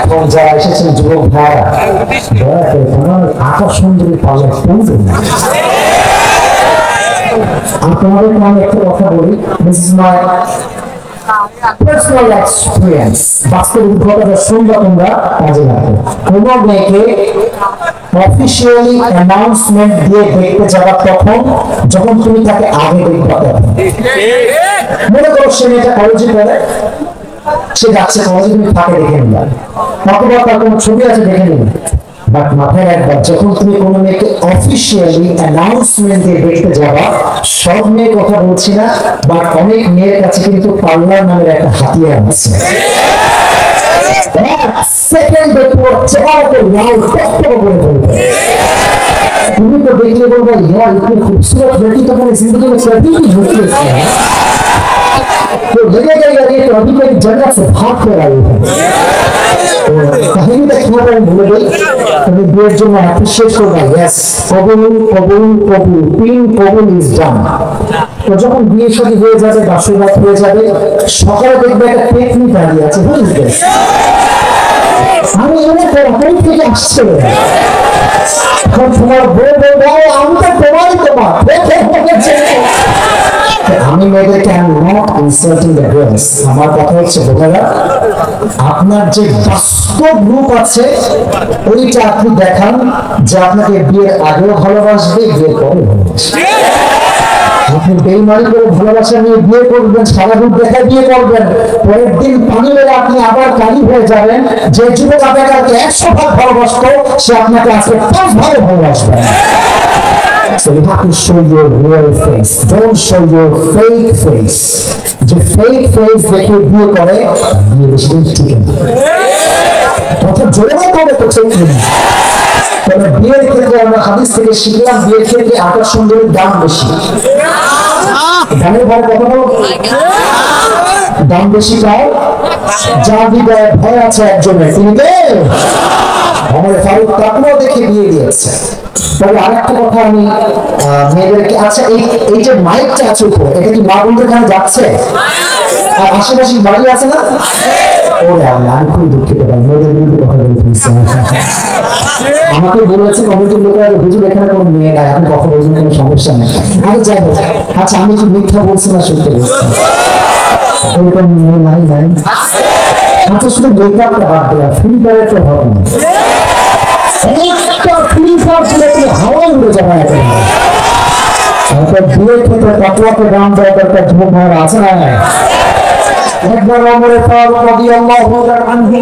এখন যারা এসেছেন যুবক ভাইরা, আকর্ষণ যদি পাওয়া শুনবেন না। আপনাদের আমি একটা কথা বলি, this is my personal experience. বাস্তব অভিজ্ঞতা শুনবা তোমরা কাজে লাগবে। কোন মেয়েকে অফিসিয়ালি অ্যানাউন্সমেন্ট দিয়ে দেখতে যাবা তখন যখন তুমি তাকে আগে দেখবা। মনে করো সে মেয়েটা কলেজে পড়ে, সে যাচ্ছে কলেজে, তুমি তাকে দেখে নিবা, অথবা তার কোনো ছবি আছে দেখে নিবে। বাট মাথায় রাখবা, যখন তুমি কোনো মেয়েকে অফিসিয়ালি অ্যানাউন্সমেন্ট দিয়ে দেখতে যাবা, সব মেয়ের কথা বলছি না, বাট অনেক মেয়ের কাছে কিন্তু পার্লার নামের একটা হাতিয়ার আছে। সেকেন্ডে পুরো চেহারাকে লাল টকটকে করে ফেলবে। তুমি তো দেখলে বলবে, यार इतनी खूबसूरत लड़की तो मैंने जिंदगी में कभी भी नहीं देखी है। तो लगेगा यार ये तो अभी मेरी जन्नत से भाग कर आई है। तो कहीं भी देखना मैं भूल गई, तुम्हें बियर जो मैं अप्रिशिएट करूंगा। यस, कबूल कबूल कबूल, तीन कबूल इज डन। তো যখন বিয়ে শাদী হয়ে যাবে, বাসররাত হয়ে যাবে, সকালে দেখবে একটা পেটনি দাঁড়িয়ে আছে, বুঝলে? আমি এনে কোন থেকে আসছে, এখন তোমার বউ বলবো আমি তো তোমারই তোমার। আমি মেয়েদেরকে আমি নট ইনসাল্টিং দ্য গার্লস, আমার কথা হচ্ছে বোঝারা, আপনার যে বাস্তব রূপ আছে ওইটা আপনি দেখান, যে আপনাকে বিয়ের আগেও ভালোবাসবে, বিয়ের পরে ভালোবাসবে। আপনি বেইমানি করে ভালোবাসা নিয়ে বিয়ে করবেন, সারা রূপ দেখা বিয়ে করবেন, পরের দিন পানি মেরে আপনি আবার কালি হয়ে যাবেন। যে যুবক আপনাকে 100 ভাগ ভালোবাসতো, সে আপনাকে আজকে 5 ভাগে ভালোবাসবে। So you have to show your real face. Don't show your fake face. যে fake face দেখে বিয়ে করে, বিয়ে বেশি দিন টিকে না। কথা জোরে না করে তো ঠিক নেই। তবে বিয়ের ক্ষেত্রে আমরা হাদিস থেকে শিখলাম, বিয়ের ক্ষেত্রে আকর্ষণের দাম বেশি। দামের ভাই কথা বলো, দাম বেশি পাও, যা হৃদয়ে ভয় আছে একজনের, তিনি আমার ফারুক তাকেও দেখে বিয়ে দিয়েছে। তবে আরেকটা কথা আমি মেয়েদেরকে, আচ্ছা এই যে মাইকটা আছে উপরে, এটা কি মা বোনদের এখানে যাচ্ছে? আর আশেপাশে বাড়ি আছে না? ওরে আমি খুব দুঃখিত, মেয়েদের বিরুদ্ধে কথা বলতেছি। আমাকে বলেছে কমিটির লোকেরা, হুজুর এখানে কোনো মেয়ে নাই, আপনি কথা বলছেন, কোনো সমস্যা নেই। আমি যাই হোক, আচ্ছা আমি কি মিথ্যা বলছি না সত্যি বলছি? এরকম মেয়ে নাই নাই। আচ্ছা শুধু মেকআপটা বাদ দেওয়া, ফিল্টারের তো হবে না, একটা ফিল্টার ছিল কি হাওয়াই উড়ে যাবে। বিয়ের ক্ষেত্রে কতটা দাম দেওয়া দরকার, যুবক ভাইরা আছে না? একবার ওমর ফারুক রাদিয়াল্লাহু আনহু